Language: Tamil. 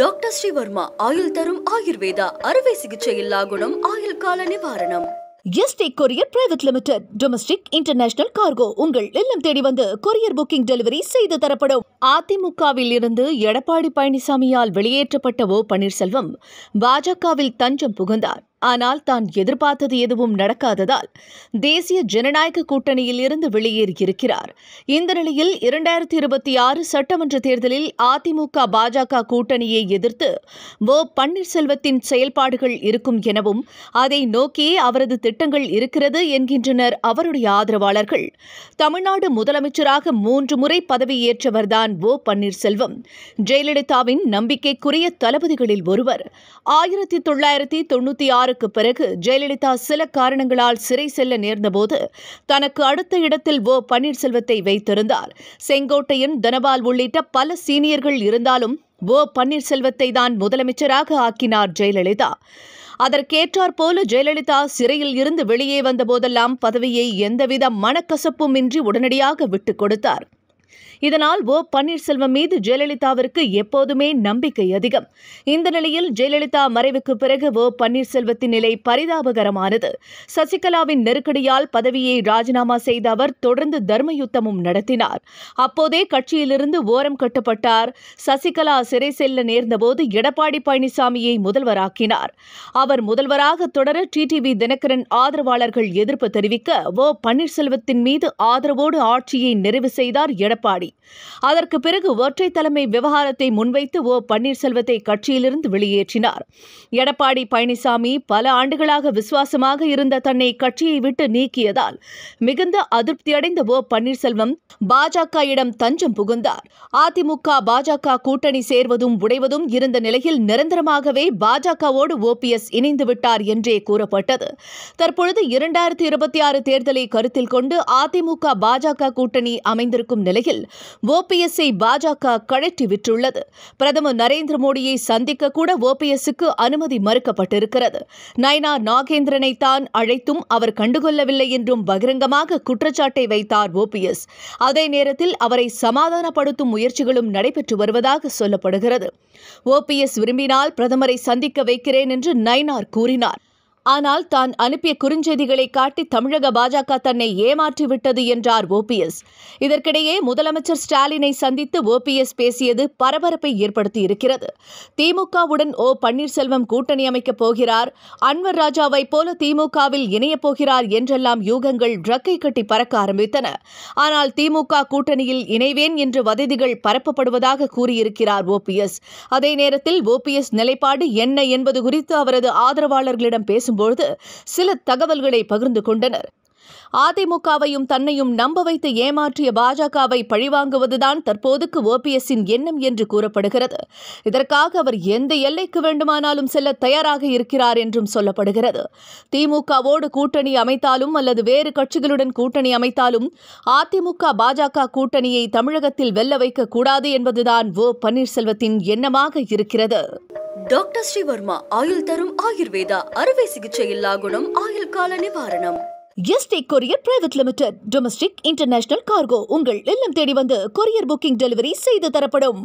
டாக்டர் ஸ்ரீவர்மா ஆயுள் தரும் ஆயுர்வேதா அறுவை சிகிச்சை இல்லா குணம் ஆயுள் கால நிவாரணம். Yesterday courier private limited domestic international cargo உங்கள் இல்லம் தேடி வந்து கொரியர் புக்கிங் டெலிவரி செய்து தரப்படும். அதிமுகவில் இருந்து எடப்பாடி பழனிசாமியால் வெளியேற்றப்பட்ட ஓ பன்னீர்செல்வம் பாஜகவில் தஞ்சம் புகுந்தார். ஆனால் தான் எதிர்பார்த்தது எதுவும் நடக்காததால் தேசிய ஜனநாயக கூட்டணியில் இருந்து வெளியேறியிருக்கிறார். இந்த நிலையில் 2026 சட்டமன்ற தேர்தலில் அதிமுக பாஜக கூட்டணியை எதிர்த்து ஓ பன்னீர்செல்வத்தின் செயல்பாடுகள் இருக்கும் எனவும் அதை நோக்கியே அவரது திட்டங்கள் இருக்கிறது என்கின்றனர் அவருடைய ஆதரவாளர்கள். தமிழ்நாடு முதலமைச்சராக 3 முறை பதவியேற்றவர்தான் ஓ பன்னீர்செல்வம். ஜெயலலிதாவின் நம்பிக்கைக்குரிய தளபதிகளில் ஒருவர். 1996 பிறகு ஜெயலலிதா சில காரணங்களால் சிறை செல்ல நேர்ந்தபோது தனக்கு அடுத்த இடத்தில் ஓ பன்னீர்செல்வத்தை வைத்திருந்தார். செங்கோட்டையன், தனபால் உள்ளிட்ட பல சீனியர்கள் இருந்தாலும் ஓ பன்னீர்செல்வத்தை தான் முதலமைச்சராக ஆக்கினார் ஜெயலலிதா. அதற்கேற்றாற் போல ஜெயலலிதா சிறையில் இருந்து வெளியே வந்த போதெல்லாம் பதவியை எந்தவித மனக்கசப்புமின்றி உடனடியாக விட்டுக் கொடுத்தார். இதனால் ஓ பன்னீர்செல்வம் மீது ஜெயலலிதாவிற்கு எப்போதுமே நம்பிக்கை அதிகம். இந்த நிலையில் ஜெயலலிதா மறைவுக்கு பிறகு ஓ பன்னீர்செல்வத்தின் நிலை பரிதாபகரமானது. சசிகலாவின் நெருக்கடியால் பதவியை ராஜினாமா செய்த அவர் தொடர்ந்து தர்மயுத்தமும் நடத்தினார். அப்போதே கட்சியிலிருந்து ஓரம் கட்டப்பட்டார். சசிகலா சிறை செல்ல நேர்ந்தபோது எடப்பாடி பழனிசாமியை முதல்வராக்கினார். அவர் முதல்வராக தொடர டிடிவி தினகரன் ஆதரவாளர்கள் எதிர்ப்பு தெரிவிக்க ஓ பன்னீர்செல்வத்தின் மீது ஆதரவோடு ஆட்சியை நிறைவு செய்தார் எடப்பாடி. அதற்கு பிறகு ஒற்றை தலைமை விவகாரத்தை முன்வைத்து ஓ பன்னீர்செல்வத்தை கட்சியிலிருந்து வெளியேற்றினார். எடப்பாடி பழனிசாமி பல ஆண்டுகளாக விசுவாசமாக இருந்த தன்னை கட்சியை விட்டு நீக்கியதால் மிகுந்த அதிருப்தியடைந்த ஓ பன்னீர்செல்வம் பாஜக-இடம் தஞ்சம் புகுந்தார். அதிமுக பாஜக கூட்டணி சேர்வதும் உடைவதும் இருந்த நிலையில் நிரந்தரமாகவே பாஜகவோடு ஓபிஎஸ் இணைந்து விட்டார் என்றே கூறப்பட்டது. தற்பொழுது 2026 தேர்தலை கருத்தில் கொண்டு அதிமுக பாஜக கூட்டணி அமைந்திருக்கும் நிலையில் ஓபிஎஸ்ஐ பாஜக கழற்றி விட்டுள்ளது. பிரதமர் நரேந்திர மோடியை சந்திக்க கூட ஓபிஎஸ்க்கு அனுமதி மறுக்கப்பட்டிருக்கிறது. நயினா நாகேந்திரனை தான் அழைத்தும் அவர் கண்டுகொள்ளவில்லை என்றும் பகிரங்கமாக குற்றச்சாட்டை வைத்தார் ஓபிஎஸ். அதே நேரத்தில் அவரை சமாதானப்படுத்தும் முயற்சிகளும் நடைபெற்று வருவதாக சொல்லப்படுகிறது. ஓபிஎஸ் விரும்பினால் பிரதமரை சந்திக்க வைக்கிறேன் என்று நயினார் கூறினார். ஆனால் தான் அனுப்பிய குறுஞ்செய்திகளை காட்டி தமிழக பாஜக தன்னை ஏமாற்றிவிட்டது என்றார் ஓபிஎஸ். இதற்கிடையே முதலமைச்சர் ஸ்டாலினை சந்தித்து ஓபிஎஸ் பேசியது பரபரப்பை ஏற்படுத்தியிருக்கிறது. திமுகவுடன் ஓ பன்னீர்செல்வம் கூட்டணி அமைக்கப் போகிறார், அன்வர் ராஜாவை போல திமுகவில் இணையப் போகிறார் என்றெல்லாம் யூகங்கள் ரெக்கை கட்டி பறக்க ஆரம்பித்தன. ஆனால் திமுக கூட்டணியில் இணைவேன் என்று வதந்திகள் பரப்பப்படுவதாக கூறியிருக்கிறார் ஓபிஎஸ். அதே நேரத்தில் ஓபிஎஸ் நிலைப்பாடு என்ன என்பது குறித்து அவரது ஆதரவாளர்களிடம் பேசும் பொழுது சில தகவல்களை பகிர்ந்து கொண்டனர். அதிமுகவையும் தன்னையும் நம்ப வைத்து ஏமாற்றிய பாஜகவை பழிவாங்குவதுதான் தற்போதுக்கு ஓபிஎஸ்ஸின் எண்ணம் என்று கூறப்படுகிறது. இதற்காக அவர் எந்த எல்லைக்கு வேண்டுமானாலும் செல்ல தயாராக இருக்கிறார் என்றும் சொல்லப்படுகிறது. திமுகவோடு கூட்டணி அமைத்தாலும் அல்லது வேறு கட்சிகளுடன் கூட்டணி அமைத்தாலும் அதிமுக பாஜக கூட்டணியை தமிழகத்தில் வெல்ல வைக்கக்கூடாது என்பதுதான் ஓ பன்னீர்செல்வத்தின் எண்ணமாக இருக்கிறது. டாக்டர் ஸ்ரீவர்மா ஆயுள் தரும் ஆயுர்வேதா அறுவை சிகிச்சை இல்லா குணம் ஆயுள் கால நிவாரணம். Yesterday courier private limited domestic international cargo உங்கள் இல்லம் தேடி வந்து கொரியர் புக்கிங் டெலிவரி செய்து தரப்படும்.